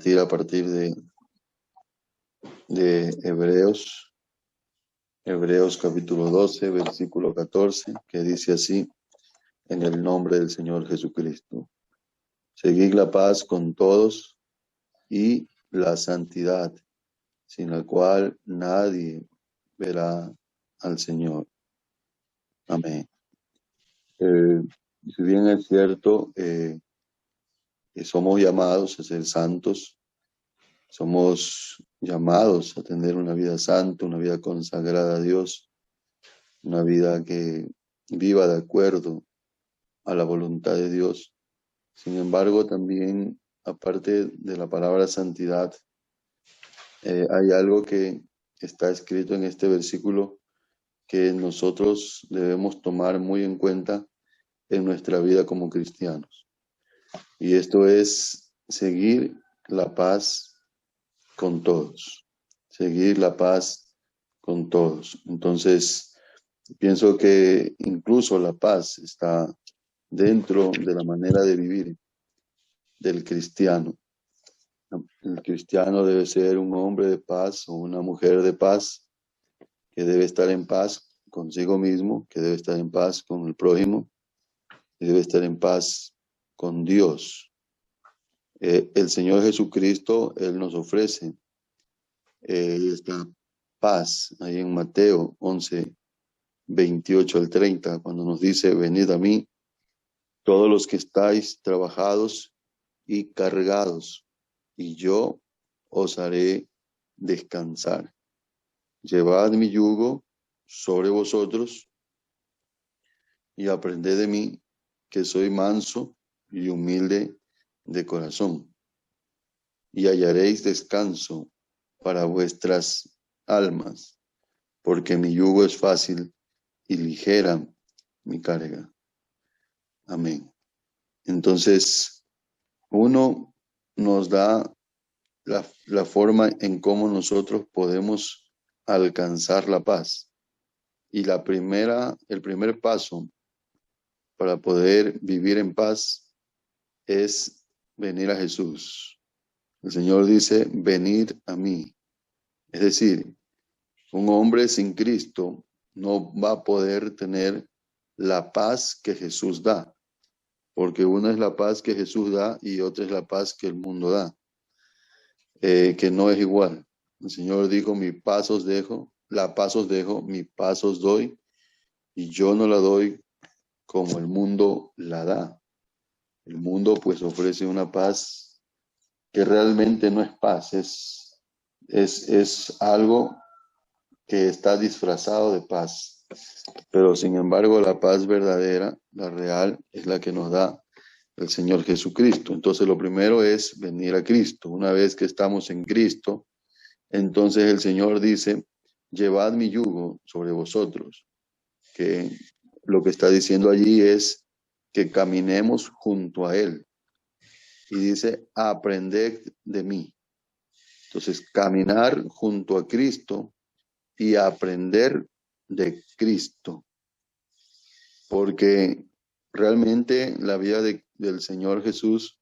compartir a partir de Hebreos capítulo 12, versículo 14, que dice así: en el nombre del Señor Jesucristo. Seguid la paz con todos y la santidad, sin la cual nadie verá al Señor. Amén. Si bien es cierto, que somos llamados a ser santos, somos llamados a tener una vida santa, una vida consagrada a Dios, una vida que viva de acuerdo a la voluntad de Dios. Sin embargo, también, aparte de la palabra santidad, hay algo que está escrito en este versículo que nosotros debemos tomar muy en cuenta en nuestra vida como cristianos. Y esto es seguir la paz con todos. Seguir la paz con todos. Entonces, pienso que incluso la paz está dentro de la manera de vivir del cristiano. El cristiano debe ser un hombre de paz o una mujer de paz, que debe estar en paz consigo mismo, que debe estar en paz con el prójimo, y debe estar en paz con Dios. El Señor Jesucristo, Él nos ofrece esta paz ahí en Mateo 11, 28 al 30, cuando nos dice: venid a mí, todos los que estáis trabajados y cargados, y yo os haré descansar. Llevad mi yugo sobre vosotros y aprended de mí, que soy manso y humilde de corazón, y hallaréis descanso para vuestras almas, porque mi yugo es fácil y ligera mi carga. Amén. Entonces, uno nos da la forma en cómo nosotros podemos alcanzar la paz. Y el primer paso para poder vivir en paz es venir a Jesús. El Señor dice: venid a mí. Es decir, un hombre sin Cristo no va a poder tener la paz que Jesús da, porque una es la paz que Jesús da y otra es la paz que el mundo da, que no es igual. El Señor dijo: mi paz os dejo, la paz os dejo, mi paz os doy, y yo no la doy como el mundo la da. El mundo pues ofrece una paz que realmente no es paz, es algo que está disfrazado de paz. Pero sin embargo, la paz verdadera, la real, es la que nos da el Señor Jesucristo. Entonces, lo primero es venir a Cristo. Una vez que estamos en Cristo, entonces el Señor dice: llevad mi yugo sobre vosotros. Que lo que está diciendo allí es que caminemos junto a Él. Y dice: aprended de mí. Entonces, caminar junto a Cristo y aprender de Cristo. Porque realmente la vida del Señor Jesús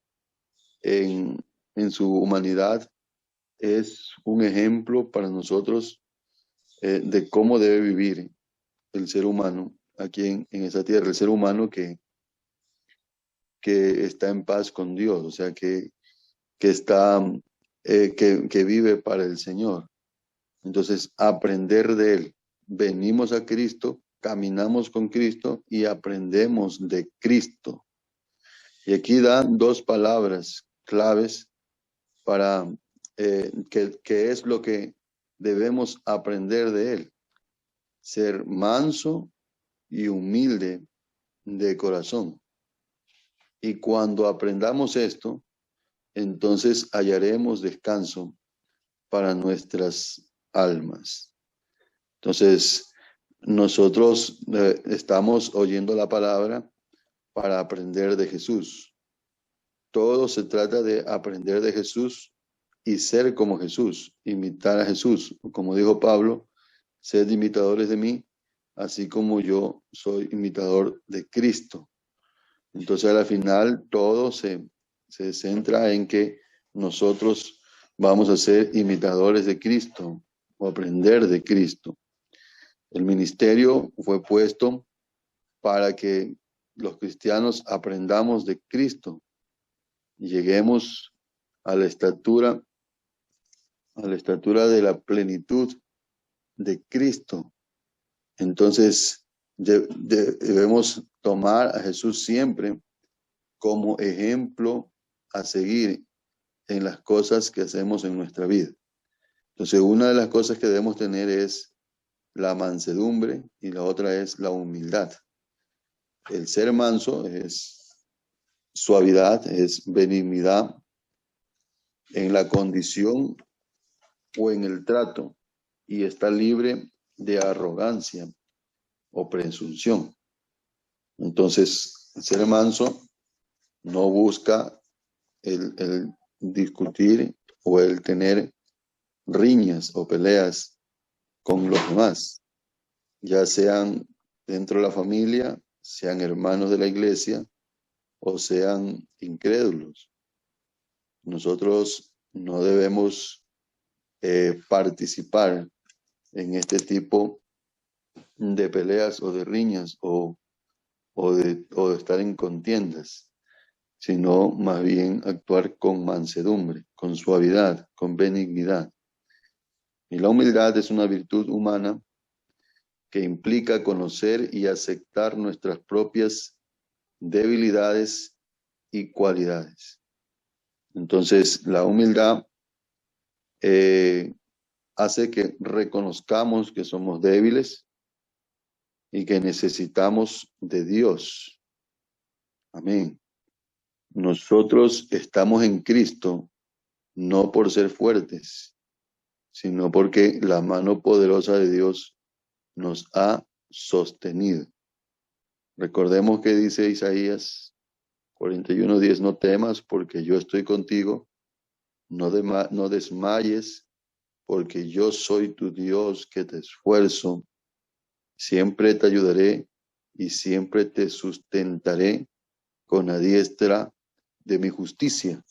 en su humanidad es un ejemplo para nosotros de cómo debe vivir el ser humano aquí en esa tierra, el ser humano que está en paz con Dios, o sea, que vive para el Señor. Entonces, aprender de Él. Venimos a Cristo, caminamos con Cristo y aprendemos de Cristo. Y aquí dan dos palabras claves para que es lo que debemos aprender de Él. Ser manso y humilde de corazón. Y cuando aprendamos esto, entonces hallaremos descanso para nuestras almas. Entonces, nosotros estamos oyendo la palabra para aprender de Jesús. Todo se trata de aprender de Jesús y ser como Jesús, imitar a Jesús. Como dijo Pablo: sed imitadores de mí, así como yo soy imitador de Cristo. Entonces, al final, todo se centra en que nosotros vamos a ser imitadores de Cristo o aprender de Cristo. El ministerio fue puesto para que los cristianos aprendamos de Cristo y lleguemos a la estatura de la plenitud de Cristo. Entonces, debemos tomar a Jesús siempre como ejemplo a seguir en las cosas que hacemos en nuestra vida. Entonces, una de las cosas que debemos tener es la mansedumbre y la otra es la humildad. El ser manso es suavidad, es benignidad en la condición o en el trato y está libre de arrogancia o presunción. Entonces, el ser manso no busca el discutir o el tener riñas o peleas con los demás, ya sean dentro de la familia, sean hermanos de la iglesia o sean incrédulos. Nosotros no debemos participar en este tipo de peleas o de riñas o de estar en contiendas, sino más bien actuar con mansedumbre, con suavidad, con benignidad. Y la humildad es una virtud humana que implica conocer y aceptar nuestras propias debilidades y cualidades. Entonces, la humildad hace que reconozcamos que somos débiles y que necesitamos de Dios. Amén. Nosotros estamos en Cristo no por ser fuertes, sino porque la mano poderosa de Dios nos ha sostenido. Recordemos que dice Isaías 41:10, no temas porque yo estoy contigo, no desmayes porque yo soy tu Dios que te esfuerzo, siempre te ayudaré y siempre te sustentaré con la diestra de mi justicia.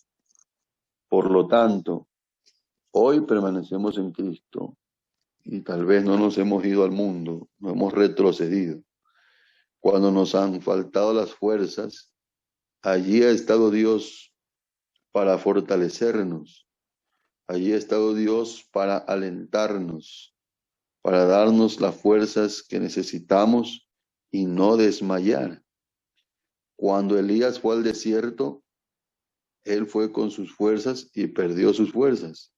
Por lo tanto, hoy permanecemos en Cristo y tal vez no nos hemos ido al mundo, no hemos retrocedido. Cuando nos han faltado las fuerzas, allí ha estado Dios para fortalecernos. Allí ha estado Dios para alentarnos, para darnos las fuerzas que necesitamos y no desmayar. Cuando Elías fue al desierto, él fue con sus fuerzas y perdió sus fuerzas.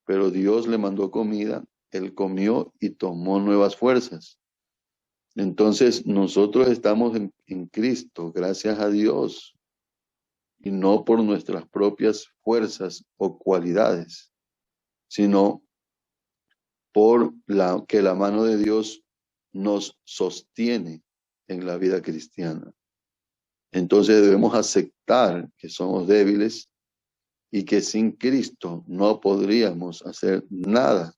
Pero Dios le mandó comida, él comió y tomó nuevas fuerzas. Entonces nosotros estamos en Cristo, gracias a Dios, y no por nuestras propias fuerzas o cualidades, sino por que la mano de Dios nos sostiene en la vida cristiana. Entonces debemos aceptar que somos débiles y que sin Cristo no podríamos hacer nada.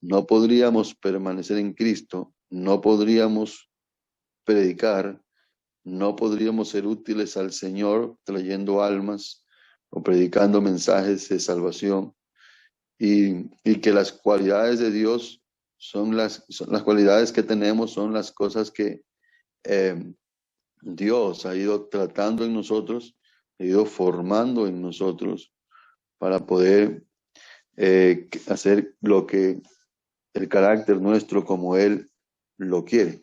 No podríamos permanecer en Cristo, no podríamos predicar, no podríamos ser útiles al Señor trayendo almas o predicando mensajes de salvación y que las cualidades de Dios son las cualidades que tenemos, son las cosas que Dios ha ido tratando en nosotros, ha ido formando en nosotros para poder hacer lo que el carácter nuestro como Él lo quiere.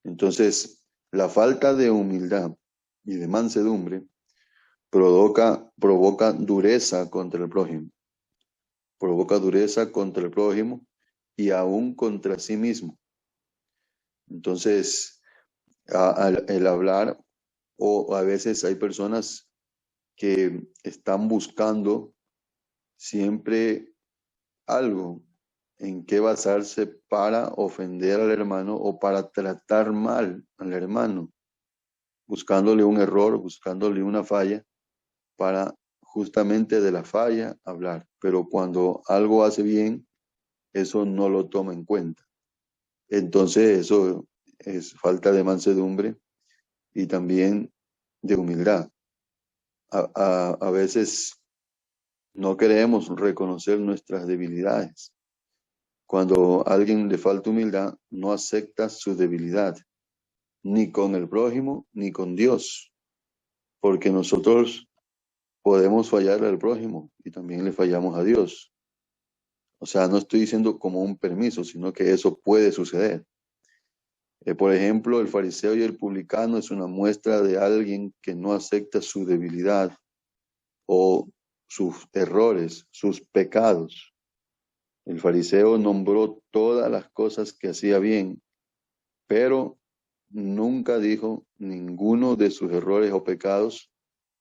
Entonces, la falta de humildad y de mansedumbre provoca dureza contra el prójimo. Provoca dureza contra el prójimo y aún contra sí mismo. Entonces, el hablar, o a veces hay personas que están buscando siempre algo en qué basarse para ofender al hermano o para tratar mal al hermano, buscándole un error, buscándole una falla, para justamente de la falla hablar. Pero cuando algo hace bien, eso no lo toma en cuenta. Entonces eso es falta de mansedumbre y también de humildad. A veces No queremos reconocer nuestras debilidades. Cuando a alguien le falta humildad, no acepta su debilidad, ni con el prójimo, ni con Dios, porque nosotros podemos fallar al prójimo y también le fallamos a Dios. O sea, no estoy diciendo como un permiso, sino que eso puede suceder. Por ejemplo, el fariseo y el publicano es una muestra de alguien que no acepta su debilidad o sus errores, sus pecados. El fariseo nombró todas las cosas que hacía bien, pero nunca dijo ninguno de sus errores o pecados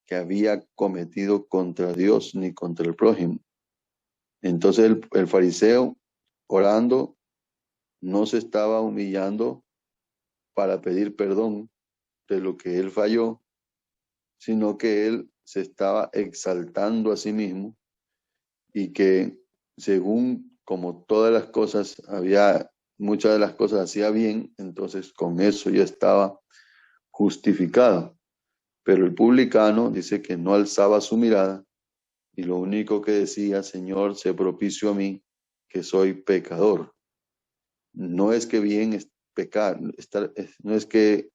que había cometido contra Dios ni contra el prójimo. Entonces el fariseo, orando, no se estaba humillando para pedir perdón de lo que él falló, sino que él se estaba exaltando a sí mismo y que según como todas las cosas muchas de las cosas hacía bien, entonces con eso ya estaba justificado. Pero el publicano dice que no alzaba su mirada y lo único que decía: Señor, sé propicio a mí, que soy pecador. No es que bien es pecar, no es que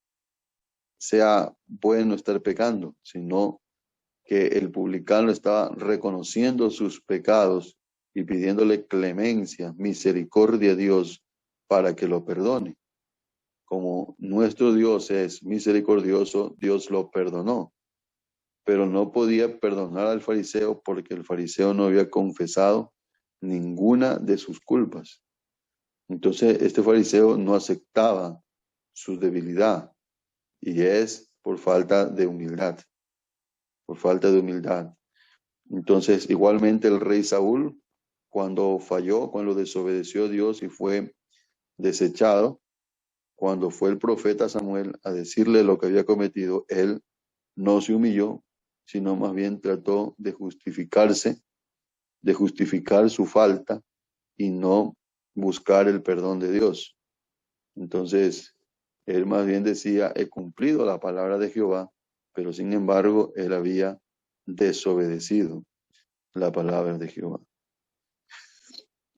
sea bueno estar pecando, sino que el publicano estaba reconociendo sus pecados y pidiéndole clemencia, misericordia a Dios para que lo perdone. Como nuestro Dios es misericordioso, Dios lo perdonó, pero no podía perdonar al fariseo porque el fariseo no había confesado ninguna de sus culpas. Entonces este fariseo no aceptaba su debilidad y es por falta de humildad, por falta de humildad. Entonces, igualmente el rey Saúl, cuando falló, cuando desobedeció a Dios y fue desechado, cuando fue el profeta Samuel a decirle lo que había cometido, él no se humilló, sino más bien trató de justificarse, de justificar su falta y no buscar el perdón de Dios. Entonces, él más bien decía: he cumplido la palabra de Jehová, pero sin embargo, él había desobedecido la palabra de Jehová.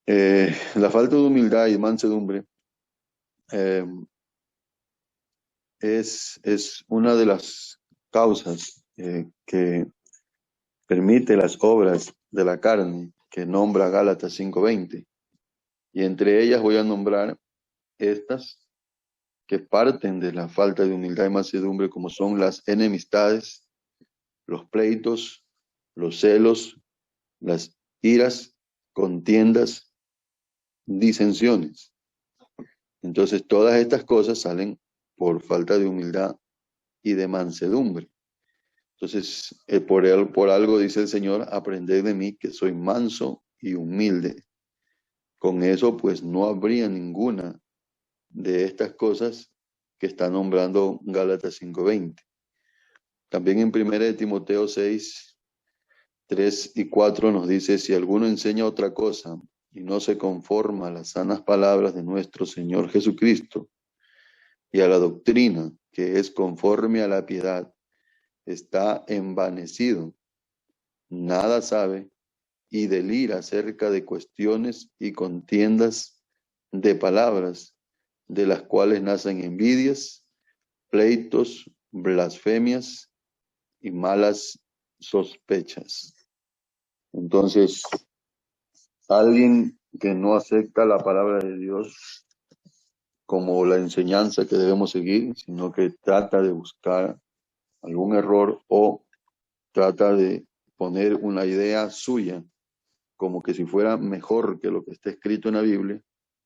La falta de humildad y mansedumbre eh, es una de las causas que permite las obras de la carne que nombra Gálatas 5:20. Y entre ellas voy a nombrar estas que parten de la falta de humildad y mansedumbre, como son las enemistades, los pleitos, los celos, las iras, contiendas, disensiones. Entonces, todas estas cosas salen por falta de humildad y de mansedumbre. Entonces, por algo dice el Señor: aprended de mí, que soy manso y humilde. Con eso, pues, no habría ninguna de estas cosas que está nombrando Gálatas 5:20. También en 1 de Timoteo 6:3 y 4 nos dice: si alguno enseña otra cosa y no se conforma a las sanas palabras de nuestro Señor Jesucristo y a la doctrina que es conforme a la piedad, está envanecido, nada sabe y delira acerca de cuestiones y contiendas de palabras, de las cuales nacen envidias, pleitos, blasfemias y malas sospechas. Entonces, alguien que no acepta la palabra de Dios como la enseñanza que debemos seguir, sino que trata de buscar algún error o trata de poner una idea suya como que si fuera mejor que lo que está escrito en la Biblia,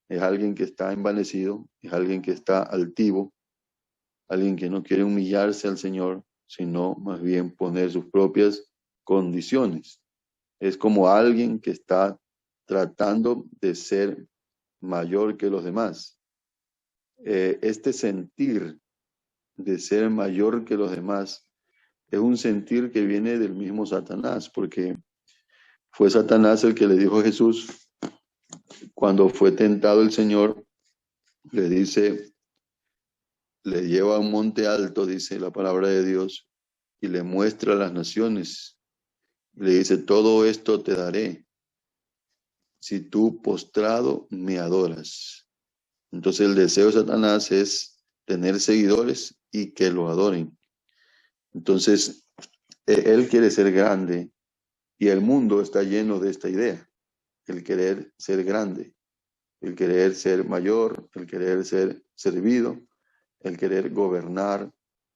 es alguien que está envanecido, es alguien que está altivo, alguien que no quiere humillarse al Señor, sino más bien poner sus propias condiciones. Es como alguien que está tratando de ser mayor que los demás. Este sentir de ser mayor que los demás es un sentir que viene del mismo Satanás, porque fue Satanás el que le dijo a Jesús, cuando fue tentado el Señor, le dice, le lleva a un monte alto, dice la palabra de Dios, y le muestra a las naciones Le dice, todo esto te daré si tú postrado me adoras. Entonces el deseo de Satanás es tener seguidores y que lo adoren. Entonces él quiere ser grande y el mundo está lleno de esta idea, el querer ser grande, el querer ser mayor, el querer ser servido, el querer gobernar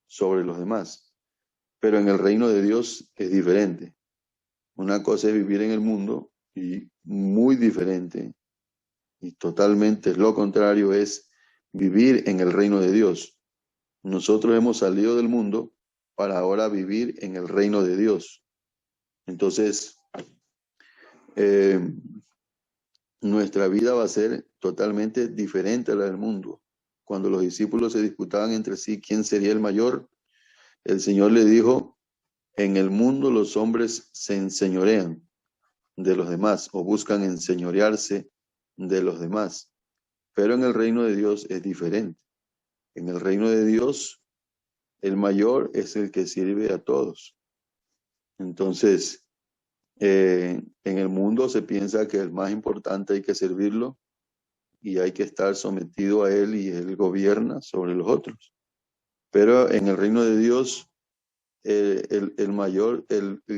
sobre los demás. Pero en el reino de Dios es diferente. Una cosa es vivir en el mundo y muy diferente y totalmente lo contrario es vivir en el reino de Dios. Nosotros hemos salido del mundo para ahora vivir en el reino de Dios. Entonces, eh, nuestra vida va a ser totalmente diferente a la del mundo. Cuando los discípulos se disputaban entre sí quién sería el mayor, el Señor le dijo, en el mundo los hombres se enseñorean de los demás o buscan enseñorearse de los demás. Pero en el reino de Dios es diferente. En el reino de Dios, el mayor es el que sirve a todos. Entonces, en el mundo se piensa que el más importante hay que servirlo y hay que estar sometido a él y él gobierna sobre los otros. Pero en el reino de Dios, el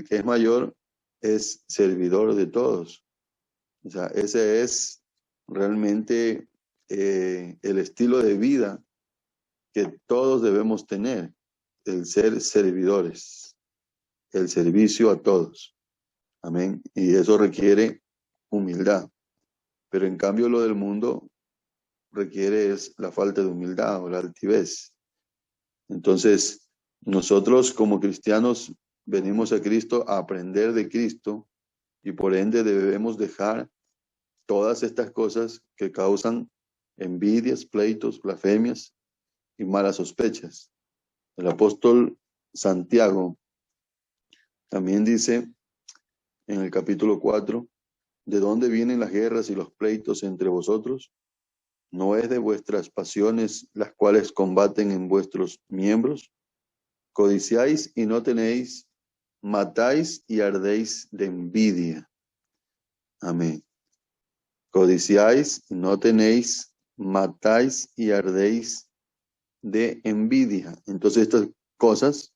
que es mayor es servidor de todos. O sea, ese es realmente el estilo de vida que todos debemos tener, el ser servidores, el servicio a todos. Amén. Y eso requiere humildad. Pero en cambio lo del mundo requiere es la falta de humildad o la altivez. Entonces, nosotros como cristianos venimos a Cristo a aprender de Cristo y por ende debemos dejar todas estas cosas que causan envidias, pleitos, blasfemias y malas sospechas. El apóstol Santiago también dice en el capítulo 4, ¿de dónde vienen las guerras y los pleitos entre vosotros? ¿No es de vuestras pasiones las cuales combaten en vuestros miembros? Codiciáis y no tenéis, matáis y ardéis de envidia. Amén. Codiciáis y no tenéis, matáis y ardéis de envidia. Entonces estas cosas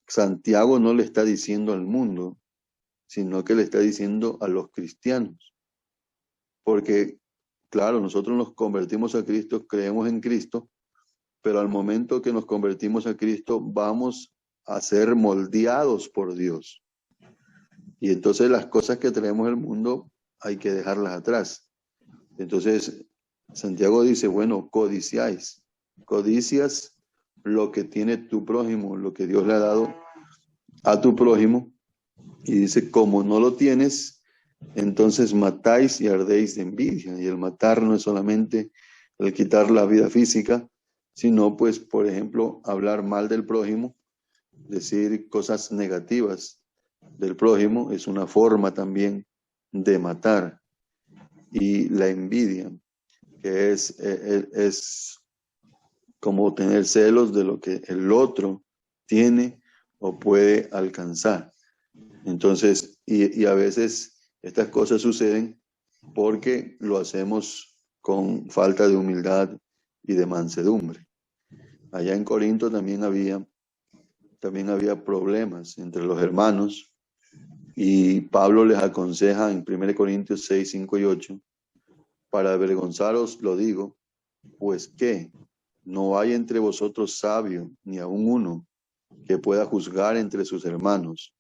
Santiago no le está diciendo al mundo, sino que le está diciendo a los cristianos. Porque, claro, nosotros nos convertimos a Cristo, creemos en Cristo, pero al momento que nos convertimos a Cristo vamos a ser moldeados por Dios. Y entonces las cosas que traemos del mundo hay que dejarlas atrás. Entonces Santiago dice, bueno, codiciáis, codicias lo que tiene tu prójimo, lo que Dios le ha dado a tu prójimo. Y dice, como no lo tienes, entonces matáis y ardéis de envidia. Y el matar no es solamente el quitar la vida física, sino pues, por ejemplo, hablar mal del prójimo, decir cosas negativas del prójimo es una forma también de matar. Y la envidia, que es como tener celos de lo que el otro tiene o puede alcanzar. Entonces, y a veces estas cosas suceden porque lo hacemos con falta de humildad y de mansedumbre. Allá en Corinto también había problemas entre los hermanos y Pablo les aconseja en 1 Corintios 6, 5 y 8, para avergonzaros lo digo, pues que no hay entre vosotros sabio ni aun uno que pueda juzgar entre sus hermanos,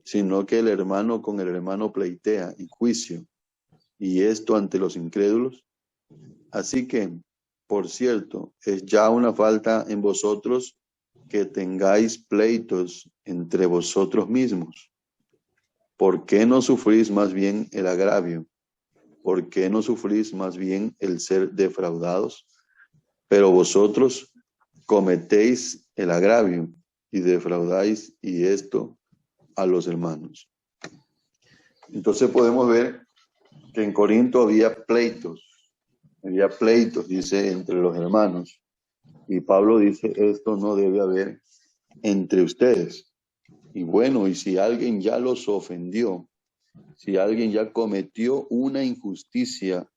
sino que el hermano con el hermano pleitea en juicio, y esto ante los incrédulos. Así que, por cierto, es ya una falta en vosotros que tengáis pleitos entre vosotros mismos. ¿Por qué no sufrís más bien el agravio? ¿Por qué no sufrís más bien el ser defraudados? Pero vosotros cometéis el agravio y defraudáis, y esto a los hermanos. Entonces podemos ver que en Corinto había pleitos, dice, entre los hermanos. Y Pablo dice, esto no debe haber entre ustedes. Y bueno, y si alguien ya los ofendió, si alguien ya cometió una injusticia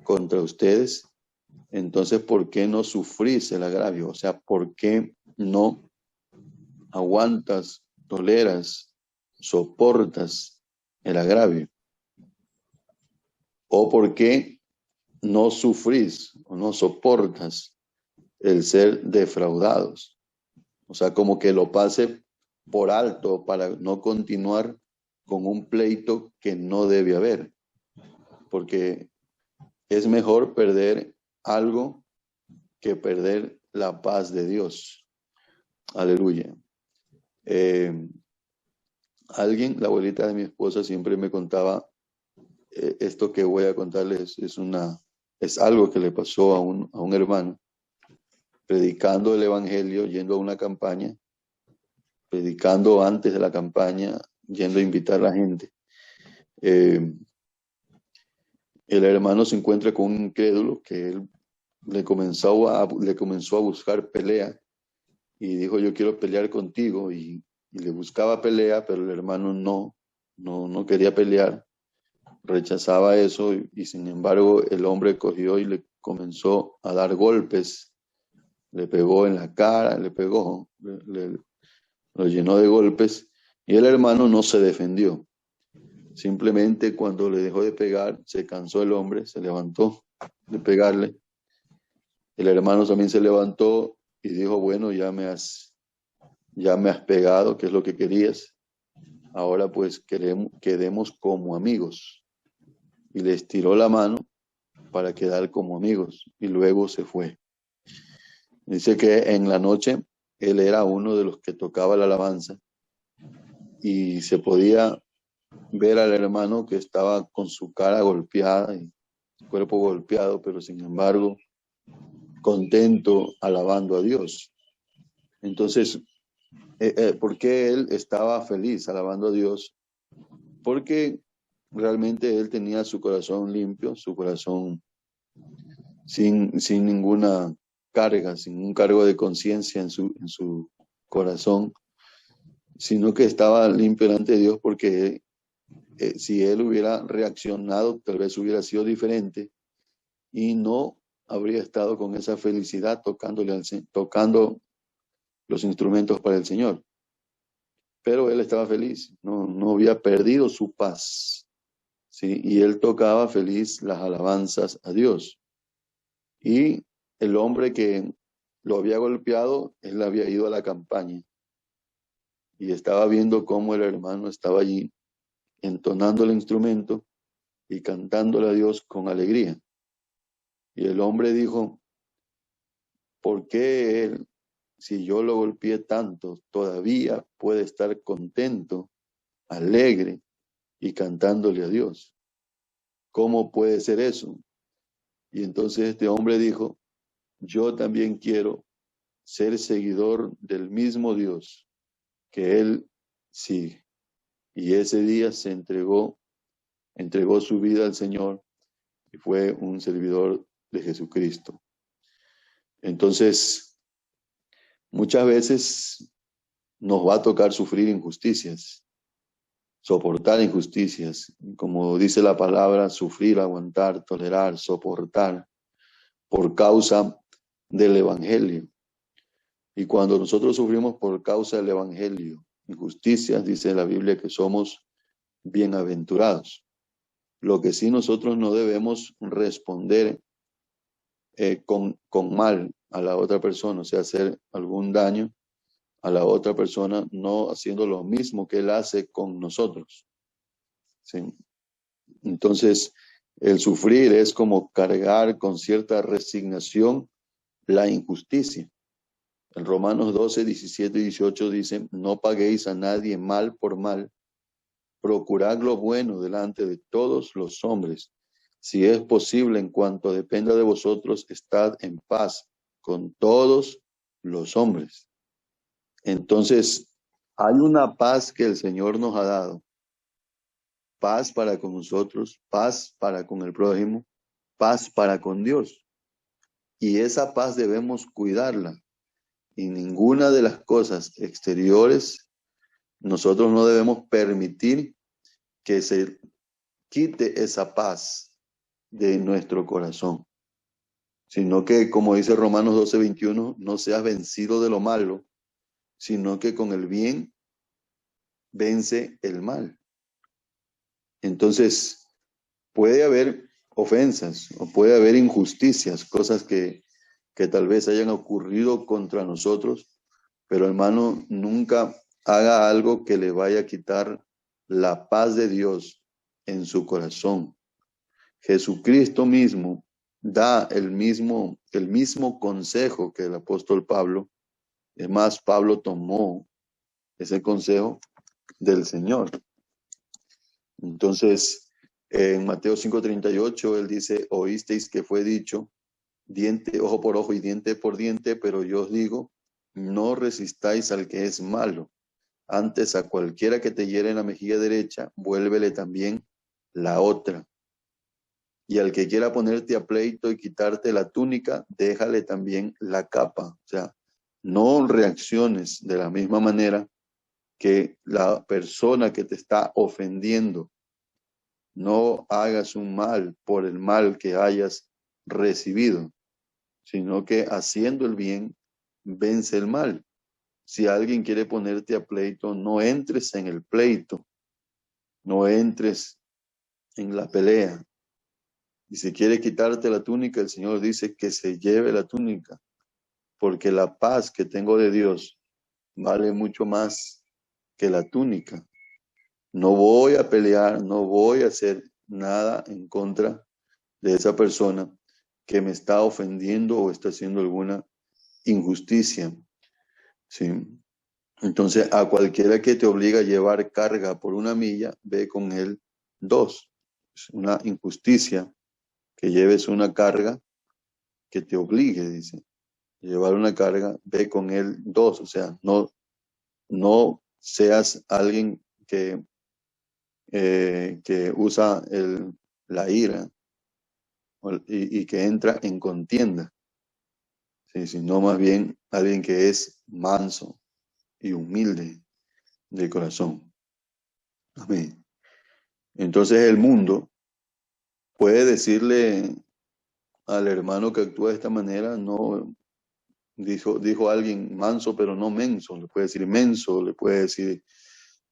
contra ustedes, entonces ¿por qué no sufrís el agravio? O sea, ¿por qué no aguantas, toleras, soportas el agravio? ¿O por qué no sufrís o no soportas el ser defraudados? O sea, como que lo pase por alto para no continuar con un pleito que no debe haber, porque es mejor perder algo que perder la paz de Dios. Aleluya. Eh, la abuelita de mi esposa, siempre me contaba, esto que voy a contarles es algo que le pasó a un hermano, predicando el evangelio, yendo a una campaña, predicando antes de la campaña, yendo a invitar a la gente. Eh, el hermano se encuentra con un incrédulo que él le comenzó a buscar pelea y dijo, yo quiero pelear contigo, y le buscaba pelea, pero el hermano no quería pelear, rechazaba eso, y sin embargo el hombre cogió y le comenzó a dar golpes, le pegó en la cara, lo llenó de golpes, y el hermano no se defendió. Simplemente cuando le dejó de pegar, se cansó el hombre, se levantó de pegarle. El hermano también se levantó y dijo, bueno, ya me has pegado, que es lo que querías. Ahora pues quedemos como amigos. Y le estiró la mano para quedar como amigos. Y luego se fue. Dice que en la noche él era uno de los que tocaba la alabanza. Y se podía ver al hermano que estaba con su cara golpeada y su cuerpo golpeado, pero sin embargo contento alabando a Dios. Entonces, ¿por qué él estaba feliz alabando a Dios? Porque realmente él tenía su corazón limpio, su corazón sin ninguna carga, sin un cargo de conciencia en su corazón, sino que estaba limpio delante de Dios, porque si él hubiera reaccionado, tal vez hubiera sido diferente y no habría estado con esa felicidad tocando los instrumentos para el Señor. Pero él estaba feliz, no había perdido su paz, ¿sí? Y él tocaba feliz las alabanzas a Dios. Y el hombre que lo había golpeado, él había ido a la campaña y estaba viendo cómo el hermano estaba allí entonando el instrumento y cantándole a Dios con alegría. Y el hombre dijo, ¿por qué él, si yo lo golpeé tanto, todavía puede estar contento, alegre y cantándole a Dios? ¿Cómo puede ser eso? Y entonces este hombre dijo, yo también quiero ser seguidor del mismo Dios que él sigue. Y ese día entregó su vida al Señor y fue un servidor de Jesucristo. Entonces, muchas veces nos va a tocar sufrir injusticias, soportar injusticias, como dice la palabra, sufrir, aguantar, tolerar, soportar por causa del Evangelio. Y cuando nosotros sufrimos por causa del Evangelio, injusticias, dice la Biblia que somos bienaventurados. Lo que sí nosotros no debemos responder con mal a la otra persona, o sea, hacer algún daño a la otra persona, no haciendo lo mismo que él hace con nosotros. ¿Sí? Entonces, el sufrir es como cargar con cierta resignación la injusticia. En Romanos 12, 17 y 18 dice, no paguéis a nadie mal por mal, procurad lo bueno delante de todos los hombres. Si es posible, en cuanto dependa de vosotros, estad en paz con todos los hombres. Entonces, hay una paz que el Señor nos ha dado. Paz para con nosotros, paz para con el prójimo, paz para con Dios. Y esa paz debemos cuidarla. Y ninguna de las cosas exteriores Nosotros no debemos permitir que se quite esa paz de nuestro corazón, sino que, como dice Romanos 12:21, no seas vencido de lo malo, sino que con el bien vence el mal. Entonces, puede haber ofensas o puede haber injusticias, cosas que tal vez hayan ocurrido contra nosotros, pero hermano, nunca haga algo que le vaya a quitar la paz de Dios en su corazón. Jesucristo mismo da el mismo consejo que el apóstol Pablo. Es más, Pablo tomó ese consejo del Señor. Entonces, en Mateo 5:38, él dice, oísteis que fue dicho, diente, ojo por ojo y diente por diente, pero yo os digo, no resistáis al que es malo. Antes a cualquiera que te hiere en la mejilla derecha, vuélvele también la otra. Y al que quiera ponerte a pleito y quitarte la túnica, déjale también la capa. O sea, no reacciones de la misma manera que la persona que te está ofendiendo. No hagas un mal por el mal que hayas recibido, sino que haciendo el bien, vence el mal. Si alguien quiere ponerte a pleito, no entres en el pleito, no entres en la pelea. Y si quiere quitarte la túnica, el Señor dice que se lleve la túnica, porque la paz que tengo de Dios vale mucho más que la túnica. No voy a pelear, no voy a hacer nada en contra de esa persona que me está ofendiendo o está haciendo alguna injusticia. ¿Sí? Entonces, a cualquiera que te obliga a llevar carga por 1 milla, ve con él 2. Es una injusticia que lleves una carga que te obligue, dice. Llevar una carga, ve con él 2. O sea, no seas alguien que usa la ira y que entra en contienda, ¿sí? Sino más bien alguien que es manso y humilde de corazón. Amén. Entonces el mundo puede decirle al hermano que actúa de esta manera, no, dijo alguien manso, pero no menso. Le puede decir menso, le puede decir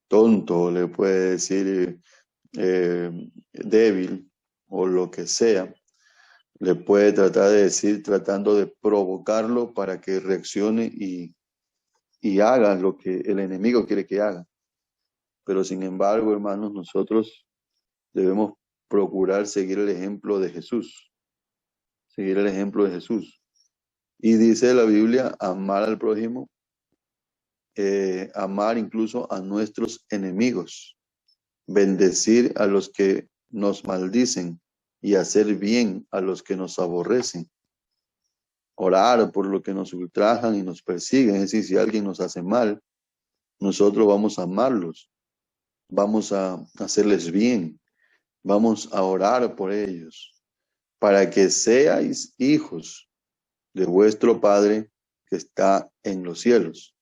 tonto, le puede decir débil o lo que sea. Le puede tratar de decir, tratando de provocarlo para que reaccione y haga lo que el enemigo quiere que haga. Pero sin embargo, hermanos, nosotros debemos procurar seguir el ejemplo de Jesús. Seguir el ejemplo de Jesús. Y dice la Biblia, amar al prójimo, amar incluso a nuestros enemigos, bendecir a los que nos maldicen y hacer bien a los que nos aborrecen. Orar por lo que nos ultrajan y nos persiguen. Es decir, si alguien nos hace mal, nosotros vamos a amarlos, vamos a hacerles bien, vamos a orar por ellos, para que seáis hijos de vuestro Padre que está en los cielos.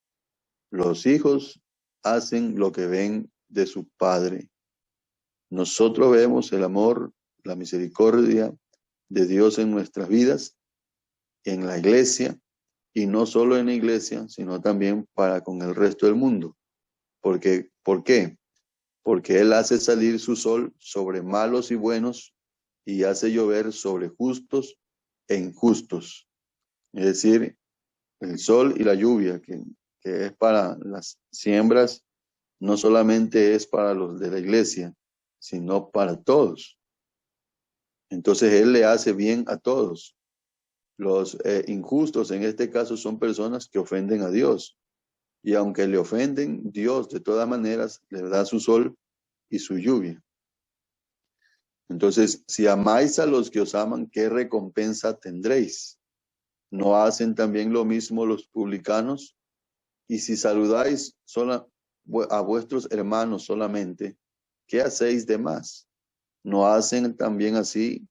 Los hijos hacen lo que ven de su Padre. Nosotros vemos el amor, la misericordia de Dios en nuestras vidas, en la iglesia, y no solo en la iglesia, sino también para con el resto del mundo. ¿Por qué? Porque Él hace salir su sol sobre malos y buenos y hace llover sobre justos e injustos. Es decir, el sol y la lluvia, que es para las siembras, no solamente es para los de la iglesia, sino para todos. Entonces Él le hace bien a todos. Los injustos en este caso son personas que ofenden a Dios. Y aunque le ofenden, Dios de todas maneras le da su sol y su lluvia. Entonces, si amáis a los que os aman, ¿qué recompensa tendréis? ¿No hacen también lo mismo los publicanos? Y si saludáis a vuestros hermanos solamente, ¿qué hacéis de más? ¿No hacen también así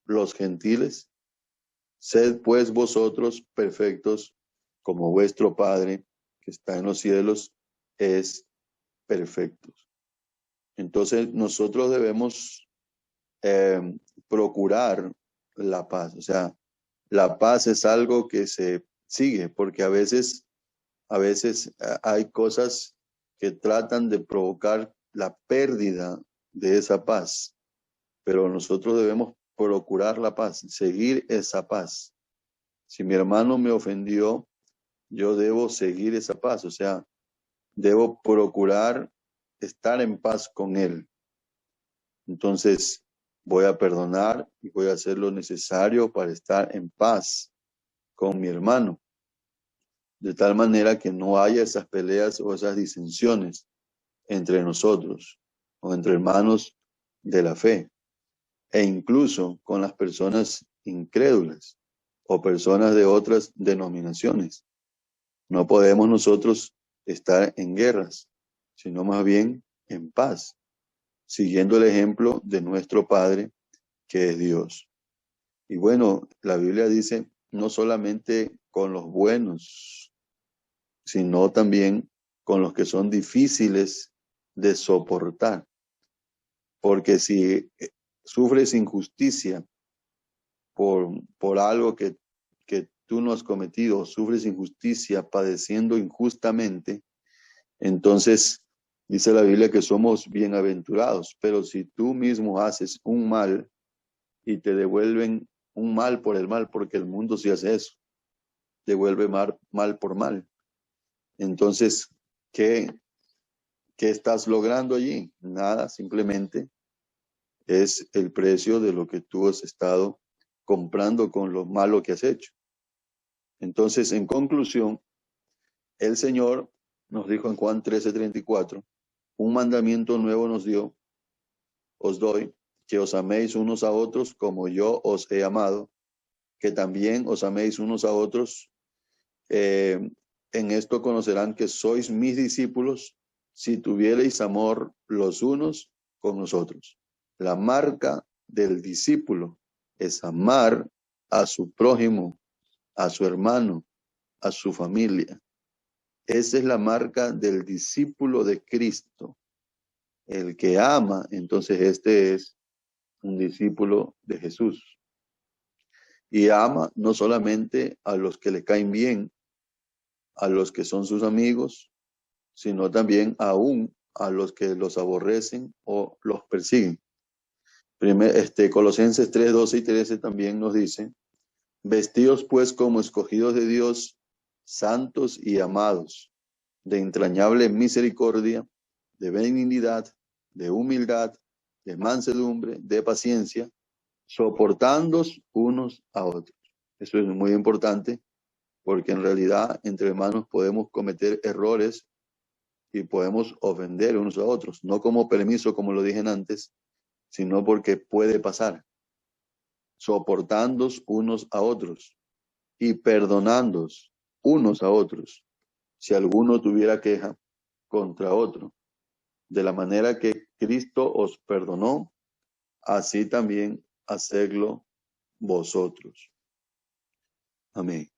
los gentiles? Sed pues vosotros perfectos, como vuestro Padre que está en los cielos es perfectos. Entonces nosotros debemos procurar la paz. O sea, la paz es algo que se sigue, porque a veces hay cosas que tratan de provocar la pérdida de esa paz, pero nosotros debemos procurar la paz, seguir esa paz. Si mi hermano me ofendió, yo debo seguir esa paz, o sea, debo procurar estar en paz con él. Entonces, voy a perdonar y voy a hacer lo necesario para estar en paz con mi hermano, de tal manera que no haya esas peleas o esas disensiones entre nosotros o entre hermanos de la fe, e incluso con las personas incrédulas o personas de otras denominaciones. No podemos nosotros estar en guerras, sino más bien en paz, siguiendo el ejemplo de nuestro Padre, que es Dios. Y bueno, la Biblia dice, no solamente con los buenos, sino también con los que son difíciles de soportar. Porque si sufres injusticia por algo que tú no has cometido, sufres injusticia padeciendo injustamente, entonces dice la Biblia que somos bienaventurados. Pero si tú mismo haces un mal y te devuelven un mal por el mal, porque el mundo sí hace eso, devuelve mal por mal. Entonces, ¿qué estás logrando allí? Nada, simplemente es el precio de lo que tú has estado comprando con lo malo que has hecho. Entonces, en conclusión, el Señor nos dijo en Juan 13:34, un mandamiento nuevo nos dio, os doy, que os améis unos a otros como yo os he amado, que también os améis unos a otros. En esto conocerán que sois mis discípulos, si tuviereis amor los unos con los otros. La marca del discípulo es amar a su prójimo, a su hermano, a su familia. Esa es la marca del discípulo de Cristo. El que ama, entonces este es un discípulo de Jesús. Y ama no solamente a los que le caen bien, a los que son sus amigos, sino también aún a los que los aborrecen o los persiguen. Colosenses 3:12 y 13 también nos dice, vestidos pues como escogidos de Dios, santos y amados, de entrañable misericordia, de benignidad, de humildad, de mansedumbre, de paciencia, soportándoos unos a otros. Eso es muy importante, porque en realidad entre hermanos podemos cometer errores y podemos ofender unos a otros, no como permiso, como lo dije antes, sino porque puede pasar, soportándoos unos a otros y perdonándoos unos a otros, si alguno tuviera queja contra otro. De la manera que Cristo os perdonó, así también hacedlo vosotros. Amén.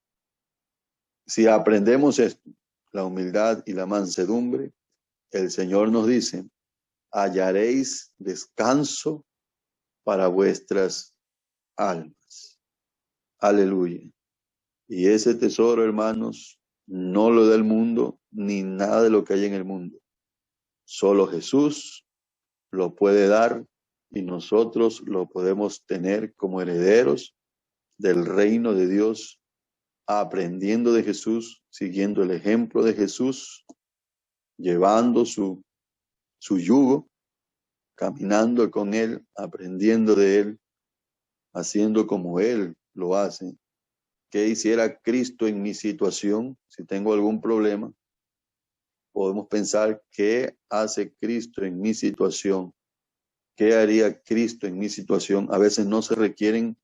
Si aprendemos esto, la humildad y la mansedumbre, el Señor nos dice, hallaréis descanso para vuestras almas. Aleluya. Y ese tesoro, hermanos, no lo da el mundo, ni nada de lo que hay en el mundo. Solo Jesús lo puede dar y nosotros lo podemos tener como herederos del reino de Dios, aprendiendo de Jesús, siguiendo el ejemplo de Jesús, llevando su yugo, caminando con Él, aprendiendo de Él, haciendo como Él lo hace. ¿Qué hiciera Cristo en mi situación? Si tengo algún problema, podemos pensar, ¿qué hace Cristo en mi situación? ¿Qué haría Cristo en mi situación? A veces no se requieren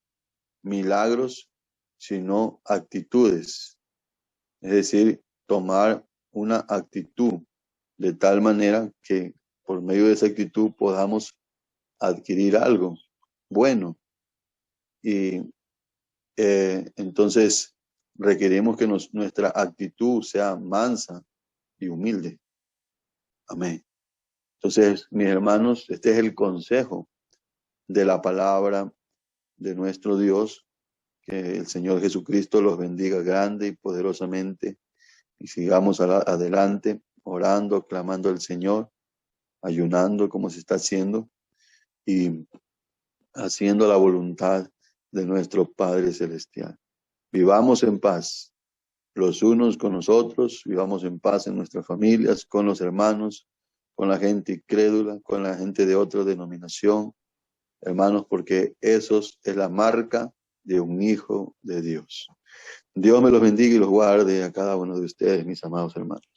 milagros, sino actitudes. Es decir, tomar una actitud de tal manera que por medio de esa actitud podamos adquirir algo bueno. Y entonces requerimos que nuestra actitud sea mansa y humilde. Amén. Entonces, mis hermanos, este es el consejo de la palabra de nuestro Dios. Que el Señor Jesucristo los bendiga grande y poderosamente y sigamos adelante orando, clamando al Señor, ayunando como se está haciendo y haciendo la voluntad de nuestro Padre Celestial. Vivamos en paz los unos con los otros, vivamos en paz en nuestras familias, con los hermanos, con la gente incrédula, con la gente de otra denominación, hermanos, porque eso es la marca de un hijo de Dios. Dios me los bendiga y los guarde a cada uno de ustedes, mis amados hermanos.